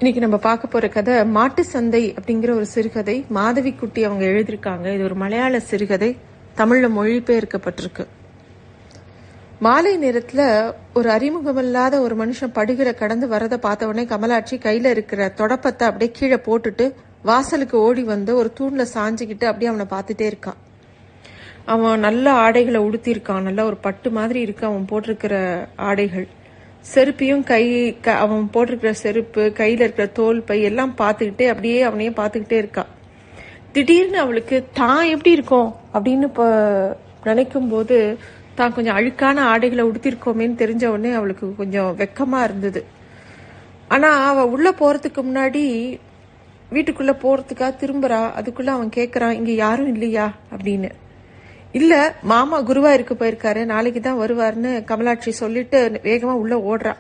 இன்னைக்கு நம்ம பார்க்க போற கதை மாட்டு சந்தை அப்படிங்கிற ஒரு சிறுகதை. மாதவி குட்டி அவங்க எழுதியிருக்காங்க. இது ஒரு மலையாள சிறுகதை, தமிழ்ல மொழிபெயர்க்கப்பட்டிருக்கு. மாலை நேரத்துல ஒரு அறிமுகமில்லாத ஒரு மனுஷன் படுகிற கடந்து வரதை பார்த்த உடனே கமலாட்சி கையில இருக்கிற தொடப்பத்தை அப்படியே கீழே போட்டுட்டு வாசலுக்கு ஓடி வந்து ஒரு தூண்ல சாஞ்சுக்கிட்டு அப்படியே அவனை பார்த்துட்டே இருக்கான். அவன் நல்ல ஆடைகளை உடுத்திருக்கான், நல்ல ஒரு பட்டு மாதிரி இருக்கு அவன் போட்டிருக்கிற ஆடைகள். செருப்பையும் அவன் போட்டிருக்கிற செருப்பு, கையில இருக்கிற தோல் பை எல்லாம் பார்த்துக்கிட்டே அப்படியே அவனையே பார்த்துக்கிட்டே இருக்கான். திடீர்னு அவளுக்கு தான் எப்படி இருக்கும் அப்படின்னு நினைக்கும் போது தான் கொஞ்சம் அழுக்கான ஆடைகளை உடுத்திருக்கோமேன்னு தெரிஞ்ச உடனே அவளுக்கு கொஞ்சம் வெக்கமா இருந்தது. ஆனா அவ உள்ள போறதுக்கு முன்னாடி வீட்டுக்குள்ள போறதுக்காக திரும்புறா. அதுக்குள்ள அவன் கேக்குறான், இங்க யாரும் இல்லையா அப்படின்னு. இல்ல, மாமா குருவாயூருக்கு போயிருக்காரு, நாளைக்கு தான் வருவாருன்னு கமலாட்சி சொல்லிட்டு வேகமா உள்ள ஓடுறா.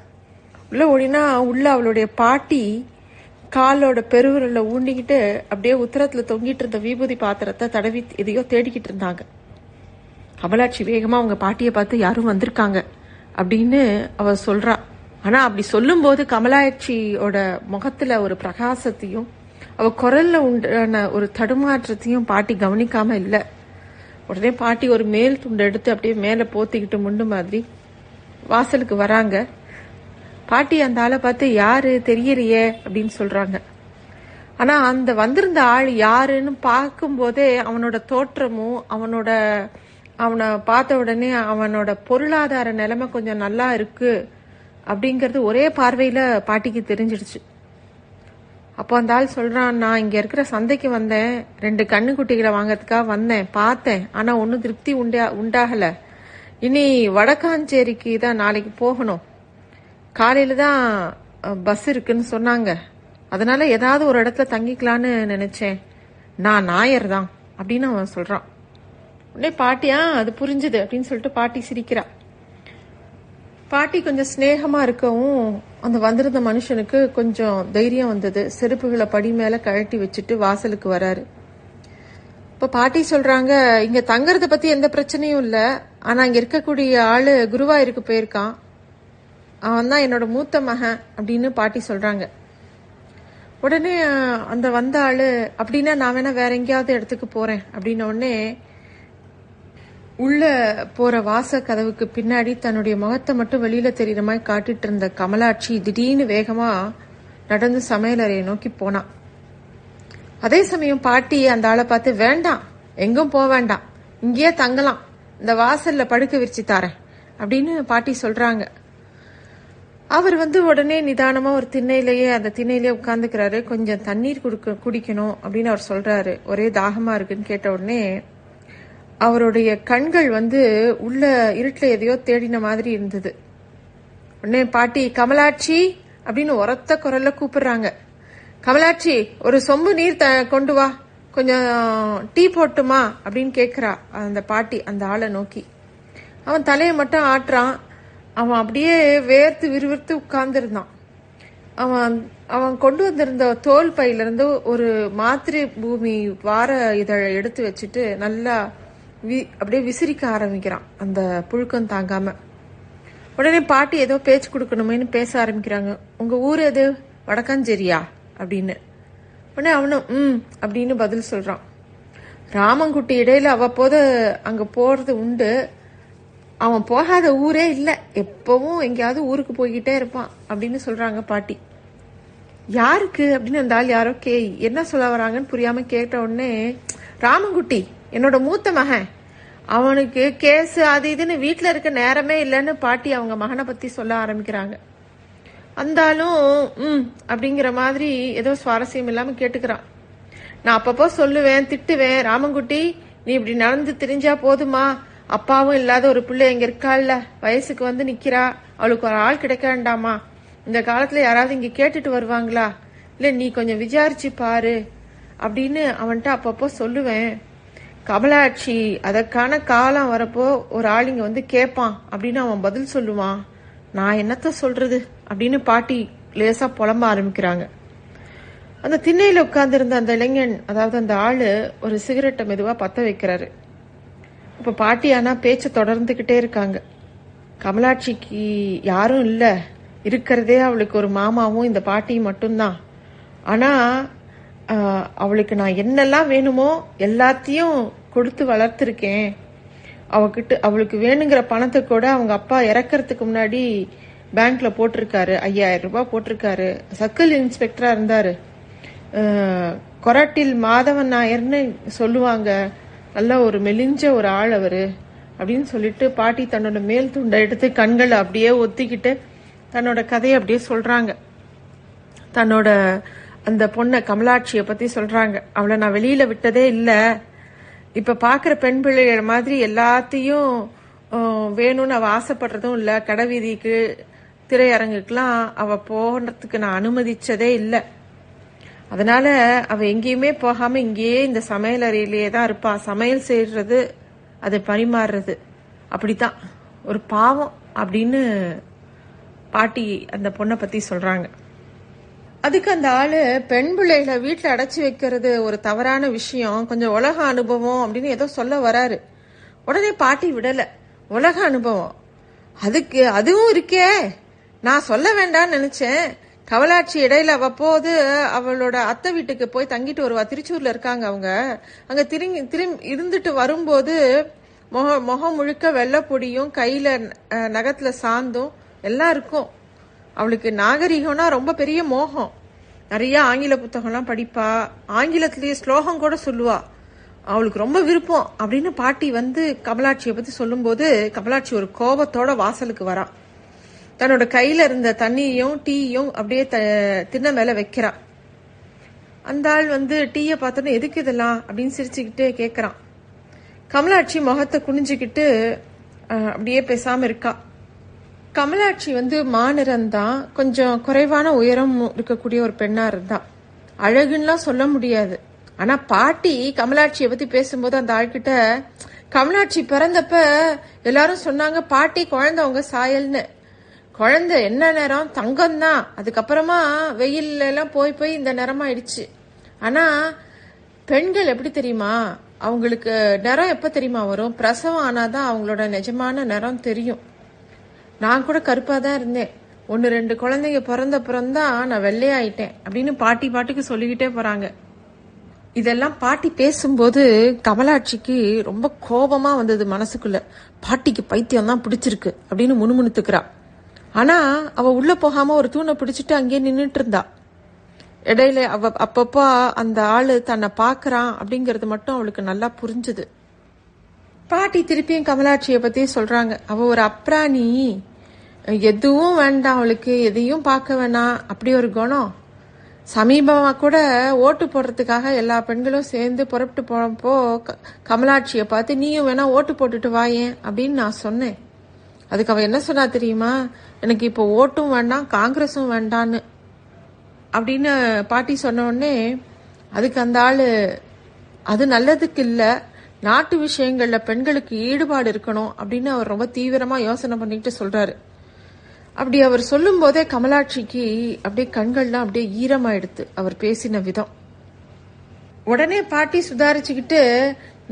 உள்ள ஓடினா உள்ள அவளுடைய பாட்டி காலோட பெருவிரல ஊண்டிக்கிட்டு அப்படியே உத்தரத்துல தொங்கிட்டு இருந்த விபூதி பாத்திரத்தை தடவி எதையோ தேடிக்கிட்டு இருந்தாங்க. கமலாட்சி வேகமா அவங்க பாட்டியை பார்த்து யாரும் வந்திருக்காங்க அப்படின்னு அவ சொல்றா. ஆனா அப்படி சொல்லும் போது கமலாட்சியோட முகத்துல ஒரு பிரகாசத்தையும் அவ குரல்ல உண்டான ஒரு தடுமாற்றத்தையும் பாட்டி கவனிக்காம இல்ல. உடனே பாட்டி ஒரு மேல் துண்டை எடுத்து அப்படியே மேல போத்திக்கிட்டு முண்டு மாதிரி வாசலுக்கு வராங்க. பாட்டி அந்த ஆளை பார்த்து யாரு தெரியலையே அப்படின்னு சொல்றாங்க. ஆனா அந்த வந்திருந்த ஆள் யாருன்னு பார்க்கும் போதே அவனோட தோற்றமும் அவனை பார்த்த உடனே அவனோட பொருளாதார நிலைமை கொஞ்சம் நல்லா இருக்கு அப்படிங்கறது ஒரே பார்வையில பாட்டிக்கு தெரிஞ்சிடுச்சு. அப்போ அந்த ஆள் சொல்றான், நான் இங்க இருக்கிற சந்தைக்கு வந்தேன், 2 கண்ணுக்குட்டிகளை வாங்கறதுக்காக வந்தேன், பார்த்தேன், ஆனா ஒன்னும் திருப்தி உண்டாகல. இனி வடக்காஞ்சேரிக்கு தான் நாளைக்கு போகணும், காலையில தான் பஸ் இருக்குன்னு சொன்னாங்க, அதனால ஏதாவது ஒரு இடத்துல தங்கிக்கலான்னு நினைச்சேன், நான் நாயர் தான் அப்படின்னு அவன் சொல்றான். உடனே பாட்டியா அது புரிஞ்சுது அப்படின்னு சொல்லிட்டு பாட்டி சிரிக்கிறா. பாட்டி கொஞ்சம் ஸ்னேகமா இருக்கவும் அந்த வந்திருந்த மனுஷனுக்கு கொஞ்சம் தைரியம் வந்தது. செருப்புகளை படி மேல கழட்டி வச்சுட்டு வாசலுக்கு வராரு. இப்ப பாட்டி சொல்றாங்க, இங்க தங்கறத பத்தி எந்த பிரச்சனையும் இல்ல, ஆனா இங்க இருக்கக்கூடிய ஆளு குருவாயூருக்கு போயிருக்கான், அவன் தான் என்னோட மூத்த மகன் அப்படின்னு பாட்டி சொல்றாங்க. உடனே அந்த வந்த ஆளு, அப்படின்னா நான் வேணா வேற எங்கேயாவது இடத்துக்கு போறேன் அப்படின்ன உடனே உள்ள போற வாச கதவுக்கு பின்னாடி தன்னுடைய முகத்தை மட்டும் வெளியில தெரியற மாதிரி காட்டிட்டு இருந்த கமலாட்சி திடீர்னு வேகமா நடந்து சமையலறையை நோக்கி போனான். அதே சமயம் பாட்டி அந்த ஆளை பார்த்து, வேண்டாம், எங்கும் போக வேண்டாம், இங்கேயே தங்கலாம், இந்த வாசல்ல படுக்க விரிச்சு தாரேன் அப்படின்னு பாட்டி சொல்றாங்க. அவர் உடனே நிதானமா ஒரு அந்த திண்ணையிலேயே உட்கார்ந்துக்கிறாரு. கொஞ்சம் தண்ணீர் குடிக்கணும் அப்படின்னு அவர் சொல்றாரு. ஒரே தாகமா இருக்குன்னு கேட்ட உடனே அவருடைய கண்கள் உள்ள இருட்டுல எதையோ தேடின மாதிரி இருந்தது. உடனே பாட்டி கமலாட்சி அப்படின்னு உரத்த குரல்ல கூப்பிடுறாங்க. கமலாட்சி, ஒரு சொம்பு நீர் கொண்டு வா, கொஞ்சம் டீ போட்டுமா அப்படின்னு கேக்குறா அந்த பாட்டி அந்த ஆளை நோக்கி. அவன் தலையை மட்டும் ஆட்டுறான். அவன் அப்படியே வேர்த்து விறுவிறுத்து உட்கார்ந்து இருந்தான். அவன் கொண்டு வந்திருந்த தோல் பையில இருந்து ஒரு மாத்திரை பூமி வார இதழை எடுத்து வச்சுட்டு நல்லா அப்படியே விசிறிக்க ஆரம்பிக்கிறான் அந்த புழுக்கம் தாங்காம. உடனே பாட்டி ஏதோ பேச்சு கொடுக்கணுமேனு பேச ஆரம்பிக்கிறாங்க. உங்க ஊர் எது? வடக்காஞ்சேரியா அப்படின்னு. உடனே அவனும் அப்படின்னு பதில் சொல்றான். ராமன்குட்டி இடையில அவ்வப்போது அங்க போறது உண்டு, அவன் போகாத ஊரே இல்ல, எப்பவும் எங்கேயாவது ஊருக்கு போய்கிட்டே இருப்பான் அப்படின்னு சொல்றாங்க பாட்டி. யாருக்கு அப்படின்னு அந்த ஆள் யாரோ என்ன சொல்ல வராங்கன்னு புரியாம கேட்ட உடனே, ராமன்குட்டி என்னோட மூத்த மகன், அவனுக்கு கேஸ் அது இதுன்னு வீட்டுல இருக்க நேரமே இல்லைன்னு பாட்டி அவங்க மகனை பத்தி சொல்ல ஆரம்பிக்கிறாங்க. அந்தாலும் அப்படிங்கிற மாதிரி ஏதோ சுவாரஸ்யம் இல்லாம கேட்டுக்கிறான். நான் அப்பப்போ சொல்லுவேன், திட்டுவேன், ராமன்குட்டி நீ இப்படி நடந்து திரிஞ்சா போதுமா, அப்பாவும் இல்லாத ஒரு பிள்ளை எங்க இருக்காள்ல, வயசுக்கு நிக்கிறா, அவளுக்கு ஒரு ஆள் கிடைக்க வேண்டாமா, இந்த காலத்துல யாராவது இங்க கேட்டுட்டு வருவாங்களா, இல்ல நீ கொஞ்சம் விசாரிச்சு பாரு அப்படின்னு அவன்கிட்ட அப்பப்போ சொல்லுவேன். கமலாட்சி அதற்கான காலம் வரப்போ ஒரு ஆள் இங்க கேட்பான் அப்படின்னு அவன் பதில் சொல்லுவான், நான் என்னத்த சொல்றது அப்படின்னு பாட்டி லேசா புலம்ப ஆரம்பிக்கிறாங்க. அந்த திண்ணையில உட்கார்ந்து இருந்த அந்த இளைஞன், அதாவது அந்த ஆளு ஒரு சிகரெட்டை மெதுவா பத்த வைக்கிறாரு. இப்ப பாட்டி ஆனா பேச்ச தொடர்ந்துகிட்டே இருக்காங்க. கமலாட்சிக்கு யாரும் இல்ல, இருக்கிறதே அவளுக்கு ஒரு மாமாவும் இந்த பாட்டியும் மட்டும்தான், ஆனா அவளுக்கு நான் என்னெல்லாம் வேணுமோ எல்லாத்தையும் கொடுத்து வளர்த்துருக்கேன். அவளுக்கு வேணுங்கிற பணத்தை கூட அவங்க அப்பா இறக்கறதுக்கு முன்னாடி பேங்க்ல போட்டிருக்காரு. 5000 ரூபாய் போட்டிருக்காரு. சர்க்கிள் இன்ஸ்பெக்டரா இருந்தாரு. கொரட்டில் மாதவன் நாயர்னு சொல்லுவாங்க. நல்ல ஒரு மெலிஞ்ச ஒரு ஆள் அவரு அப்படின்னு சொல்லிட்டு பாட்டி தன்னோட மேல் துண்டை எடுத்து கண்களை அப்படியே ஒத்திக்கிட்டு தன்னோட கதையை அப்படியே சொல்றாங்க. தன்னோட அந்த பொண்ணை கமலாட்சியை பத்தி சொல்றாங்க. அவளை நான் வெளியில விட்டதே இல்லை. இப்ப பாக்குற பெண் பிள்ளைகள் மாதிரி எல்லாத்தையும் வேணும்னு அவ ஆசைப்படுறதும் இல்ல. கடை வீதிக்கு திரையரங்குக்கெல்லாம் அவ போகிறதுக்கு நான் அனுமதிச்சதே இல்லை. அதனால அவ எங்கேயுமே போகாம இங்கேயே இந்த சமையல் அறையிலேயே தான் இருப்பா. சமையல் செய்யறது, அதை பரிமாறுறது, அப்படித்தான். ஒரு பாவம் அப்படின்னு பாட்டி அந்த பொண்ணை பத்தி சொல்றாங்க. அதுக்கு அந்த ஆளு பெண் பிள்ளைகளை வீட்டுல அடைச்சி வைக்கிறது ஒரு தவறான விஷயம், கொஞ்சம் உலக அனுபவம் அப்படின்னு ஏதோ சொல்ல வராரு. உடனே பாட்டி விடல. உலக அனுபவம் அதுவும் இருக்கே, நான் சொல்ல வேண்டாம்னு நினைச்சேன். கமலாட்சி இடையில அவ்வப்போது அவளோட அத்தை வீட்டுக்கு போய் தங்கிட்டு வருவா. திருச்சூர்ல இருக்காங்க அவங்க. அங்க திரும்பி இருந்துட்டு வரும்போது முகம் முழுக்க வெள்ளைப்பொடியும் கையில நகத்துல சாந்தும் எல்லாம் இருக்கும். அவளுக்கு நாகரிகம்னா ரொம்ப பெரிய மோகம். நிறைய ஆங்கில புத்தகம்லாம் படிப்பா. ஆங்கிலத்திலேயே ஸ்லோகம் கூட சொல்லுவா. அவளுக்கு ரொம்ப விருப்பம் அப்படின்னு பாட்டி கமலாட்சியை பத்தி சொல்லும் போது கமலாட்சி ஒரு கோபத்தோட வாசலுக்கு வரா. தன்னோட கையில இருந்த தண்ணியும் டீயும் அப்படியே திண்ணை மேல வைக்கிறா. அந்த ஆள் டீயை பார்த்தோன்னு எதுக்கு இதெல்லாம் அப்படின்னு சிரிச்சுக்கிட்டே கேக்குறான். கமலாட்சி முகத்தை குனிஞ்சுக்கிட்டு அப்படியே பேசாம இருக்கா. கமலாட்சி மாநிறம்தான், கொஞ்சம் குறைவான உயரம் இருக்கக்கூடிய ஒரு பெண்ணா இருந்தா. அழகுன்னெலாம் சொல்ல முடியாது. ஆனா பாட்டி கமலாட்சியை பத்தி பேசும்போது அந்த ஆள்கிட்ட, கமலாட்சி பிறந்தப்ப எல்லாரும் சொன்னாங்க பாட்டி குழந்தை அவங்க சாயல்னு. குழந்தை என்ன நேரம் தங்கம்தான். அதுக்கப்புறமா வெயில்ல எல்லாம் போய் இந்த நிறமாயிடுச்சு. ஆனா பெண்கள் எப்படி தெரியுமா, அவங்களுக்கு நிறம் எப்ப தெரியுமா வரும், பிரசவம் ஆனாதான் அவங்களோட நிஜமான நிறம் தெரியும். நான் கூட கருப்பா தான் இருந்தேன். 1-2 குழந்தைங்க பிறந்தப்புறம்தான் நான் வெள்ளையாயிட்டேன் அப்படின்னு பாட்டிக்கு சொல்லிக்கிட்டே போறாங்க. இதெல்லாம் பாட்டி பேசும்போது கமலாட்சிக்கு ரொம்ப கோபமா வந்தது மனசுக்குள்ள. பாட்டிக்கு பைத்தியம் தான் பிடிச்சிருக்கு அப்படின்னு முணுமுணுத்துக்கிறா. ஆனா அவ உள்ள போகாம ஒரு தூணை பிடிச்சிட்டு அங்கேயே நின்னுட்டு இருந்தா. இடையில அப்பப்போ அந்த ஆளு தன்னை பாக்குறான் அப்படிங்கறது மட்டும் அவளுக்கு நல்லா புரிஞ்சுது. பாட்டி திருப்பியும் கமலாட்சியை பத்தி சொல்றாங்க. அவ ஒரு அப்ராணி, எதுவும் வேண்டாம் அவளுக்கு, எதையும் பார்க்க வேணாம், அப்படி ஒரு குணம். சமீபமா கூட ஓட்டு போடுறதுக்காக எல்லா பெண்களும் சேர்ந்து புறப்பட்டு போனப்போ கமலாட்சியை பார்த்து, நீயும் வேணா ஓட்டு போட்டுட்டு வாயேன் அப்படின்னு நான் சொன்னேன். அதுக்கு அவ என்ன சொன்னா தெரியுமா, எனக்கு இப்போ ஓட்டும் வேண்டாம் காங்கிரஸும் வேண்டான்னு அப்படின்னு பாட்டி சொன்ன உடனே அதுக்கு அந்த ஆளு, அது நல்லதுக்கு இல்ல, நாட்டு விஷயங்கள்ல பெண்களுக்கு ஈடுபாடு இருக்கணும் அப்படின்னு அவர் ரொம்ப தீவிரமா யோசனை பண்ணிட்டு சொல்றாரு. அப்படி அவர் சொல்லும் போதே கமலாட்சிக்கு அப்படியே கண்கள்லாம் அப்படியே ஈரமாயிடுத்து அவர் பேசின விதம். உடனே பாட்டி சுதாரிச்சுக்கிட்டு,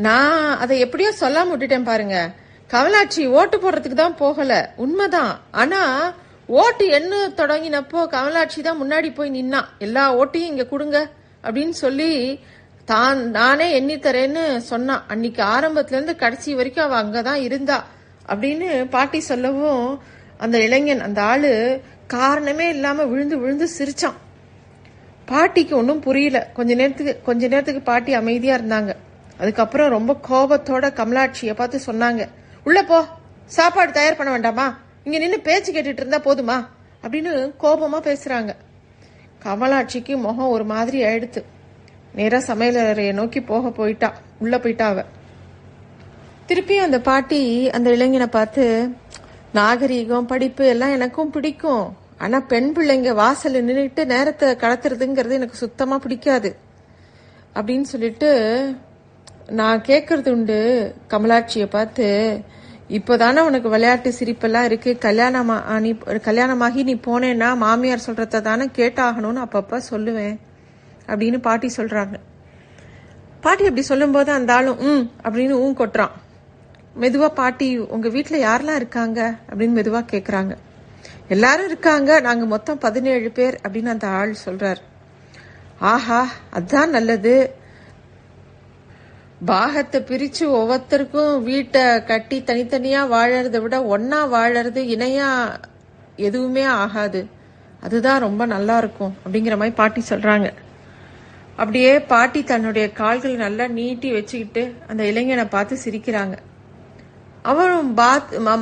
நான் அதை எப்படியோ சொல்லாம விட்டுட்டேன் பாருங்க. கமலாட்சி ஓட்டு போடுறதுக்கு தான் போகல, உண்மைதான். ஆனா ஓட்டு எண்ணு தொடங்கினப்போ கமலாட்சி தான் முன்னாடி போய் நின்னா, எல்லா ஓட்டையும் இங்க கொடுங்க அப்படின்னு சொல்லி நானே எண்ணி தரேன்னு சொன்னா. அன்னைக்கு ஆரம்பத்துல இருந்து கடைசி வரைக்கும் அவ அங்கதான் இருந்தா அப்படின்னு பாட்டி சொல்லவும் அந்த இளைஞன், அந்த ஆளு காரணமே இல்லாம விழுந்து விழுந்து சிரிச்சான். பாட்டிக்கு ஒன்னும் புரியல. கொஞ்ச நேரத்துக்கு பாட்டி அமைதியா இருந்தாங்க. அதுக்கப்புறம் ரொம்ப கோபத்தோட கமலாட்சிய பார்த்து சொன்னாங்க, உள்ள போ, சாப்பாடு தயார் பண்ண வேண்டாமா, இங்க நின்று பேச்சு கேட்டுட்டு இருந்தா போதுமா அப்படின்னு கோபமா பேசுறாங்க. கமலாட்சிக்கு முகம் ஒரு மாதிரி ஆயிடுத்து. நேரா சமையலறையை நோக்கி உள்ள போயிட்டா அவ. திருப்பி அந்த பாட்டி அந்த இளைஞனை பார்த்து, நாகரீகம் படிப்பு எல்லாம் எனக்கும் பிடிக்கும், ஆனா பெண் பிள்ளைங்க வாசல்ல நின்றுட்டு நேரத்தை கடத்துறதுங்கிறது எனக்கு சுத்தமா பிடிக்காது அப்படின்னு சொல்லிட்டு, நான் கேட்கறது உண்டு கமலாட்சிய பார்த்து, இப்போதானே உனக்கு விளையாட்டு சிரிப்பெல்லாம் இருக்கு, கல்யாணமாகி நீ போனேன்னா மாமியார் சொல்றத தானே கேட்டாகணும்னு அப்பப்ப சொல்லுவேன் அப்படின்னு பாட்டி சொல்றாங்க. பாட்டி அப்படி சொல்லும் போது அந்த ஆளும் அப்படின்னு கொட்டுறான். மெதுவா பாட்டி, உங்க வீட்டுல யாரெல்லாம் இருக்காங்க அப்படின்னு மெதுவா கேக்குறாங்க. எல்லாரும் இருக்காங்க, நாங்க மொத்தம் 17 பேர் அப்படின்னு அந்த ஆள் சொல்றாரு. ஆஹா, அதான் நல்லது. பாகத்தை பிரிச்சு ஒவ்வொருத்தருக்கும் வீட்டை கட்டி தனித்தனியா வாழறதை விட ஒன்னா வாழறது இணையா எதுவுமே ஆகாது. அதுதான் ரொம்ப நல்லா இருக்கும் அப்படிங்கிற மாதிரி பாட்டி சொல்றாங்க. அப்படியே பாட்டி தன்னுடைய கால்கள் நல்லா நீட்டி வச்சுக்கிட்டு அந்த இளைஞனை பார்த்து சிரிக்கிறாங்க. அவரும்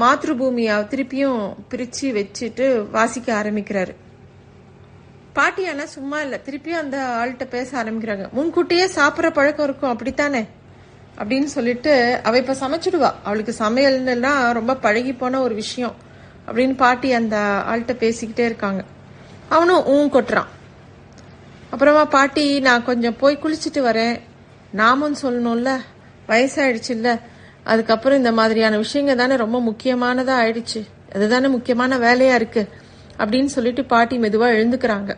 மாத்ருபூமியை திருப்பியும் பிரிச்சு வச்சுட்டு வாசிக்க ஆரம்பிக்கிறாரு. பாட்டி ஆனா சும்மா இல்ல, திருப்பியும் அந்த ஆள்கிட்ட பேச ஆரம்பிக்கிறாங்க. முன்கூட்டியே சாப்பிட்ற பழக்கம் இருக்கும் அப்படித்தானே அப்படின்னு சொல்லிட்டு, அவ இப்ப சமைச்சிடுவா, அவளுக்கு சமையல்னா ரொம்ப பழகி போன ஒரு விஷயம் அப்படின்னு பாட்டி அந்த ஆள்கிட்ட பேசிக்கிட்டே இருக்காங்க. அவனும் கொட்டுறான். அப்புறமா பாட்டி, நான் கொஞ்சம் போய் குளிச்சுட்டு வரேன், நாமும் சொல்லணும்ல, வயசாயிடுச்சு இல்ல, அதுக்கப்புறம் இந்த மாதிரியான விஷயங்க தானே ரொம்ப முக்கியமானதா ஆயிடுச்சு, அதுதானே முக்கியமான வேலையா இருக்கு அப்படின்னு சொல்லிட்டு பாட்டி மெதுவா எழுந்துக்கிறாங்க.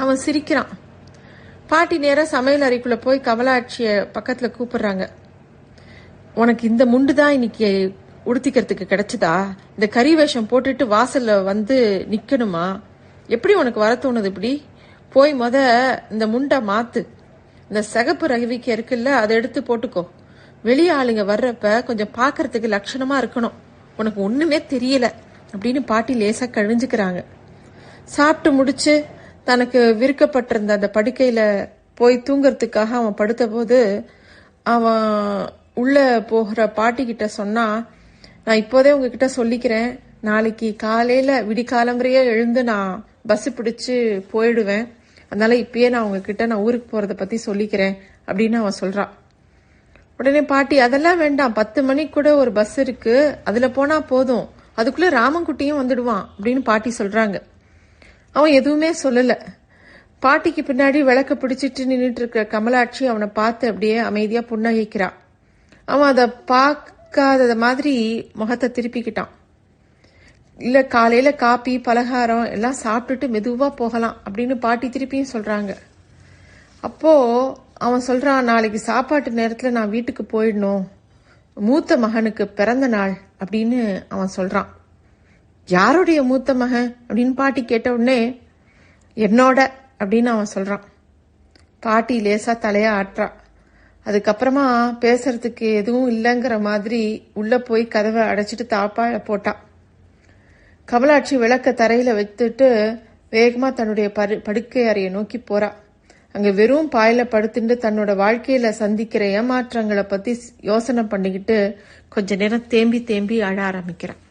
அவன் சிரிக்கிறான். பாட்டி நேரம் சமையல் அறைக்குள்ள போய் கமலாட்சிய பக்கத்துல கூப்பிடுறாங்க. உனக்கு இந்த முண்டு தான் இன்னைக்கு உடுத்திக்கிறதுக்கு கிடைச்சதா? இந்த கறி வேஷம் போட்டுட்டு வாசல்ல வந்து நிக்கணுமா? எப்படி உனக்கு வர தோணுது இப்படி? போய் இந்த முண்டை மாத்து, இந்த சிகப்பு ரவிக்கு இருக்குல்ல, அதை எடுத்து போட்டுக்கோ. வெளியே ஆளுங்க வர்றப்ப கொஞ்சம் பாக்குறதுக்கு லட்சணமா இருக்கணும், உனக்கு ஒண்ணுமே தெரியல அப்படின்னு பாட்டி லேசா கழிஞ்சுக்கிறாங்க. சாப்பிட்டு முடிச்சு தனக்கு விற்கப்பட்டிருந்த அந்த படுக்கையில போய் தூங்கறதுக்காக அவன் படுத்த போது அவன் உள்ள போகிற பாட்டி கிட்ட சொன்னா, நான் இப்போதே உங்ககிட்ட சொல்லிக்கிறேன், நாளைக்கு காலையில விடிகாலம்பறையே எழுந்து நான் பஸ் பிடிச்சு போயிடுவேன், அதனால இப்பயே நான் உங்ககிட்ட நான் ஊருக்கு போறத பத்தி சொல்லிக்கிறேன் அப்படின்னு அவன் சொல்றான். உடனே பாட்டி, அதெல்லாம் வேண்டாம், 10 மணிக்கு கூட ஒரு பஸ் இருக்கு, அதுல போனா போதும், அதுக்குள்ள ராமன்குட்டியும் வந்துடுவான் அப்படின்னு பாட்டி சொல்றாங்க. அவன் எதுவுமே சொல்லல. பாட்டிக்கு பின்னாடி விளக்க பிடிச்சிட்டு நின்றுட்டு இருக்கிற கமலாட்சி அவனை பார்த்து அப்படியே அமைதியா புன்னகைக்கிறான். அவன் அதை பார்க்காத மாதிரி முகத்தை திருப்பிக்கிட்டான். இல்ல, காலையில காப்பி பலகாரம் எல்லாம் சாப்பிட்டுட்டு மெதுவா போகலாம் அப்படின்னு பாட்டி திருப்பியும் சொல்றாங்க. அப்போ அவன் சொல்றான், நாளைக்கு சாப்பாட்டு நேரத்துல நான் வீட்டுக்கு போயிடணும், மூத்த மகனுக்கு பிறந்த நாள் அப்படின்னு அவன் சொல்றான். யாருடைய மூத்த மகன் அப்படின்னு பாட்டி கேட்ட உடனே, என்னோட அப்படின்னு அவன் சொல்றான். பாட்டி லேசா தலையா ஆட்டுறா. அதுக்கப்புறமா பேசுறதுக்கு எதுவும் இல்லைங்கிற மாதிரி உள்ள போய் கதவை அடைச்சிட்டு தாப்பால போட்டான். கமலாட்சி விளக்க தரையில வைத்துட்டு வேகமா தன்னுடைய படுக்கை அறையை நோக்கி போறா. அங்க வெறும் பாயில படுத்துட்டு தன்னோட வாழ்க்கையில சந்திக்கிற ஏமாற்றங்களை பத்தி யோசனை பண்ணிக்கிட்டு கொஞ்ச நேரம் தேம்பி தேம்பி அழ ஆரம்பிக்கிறான்.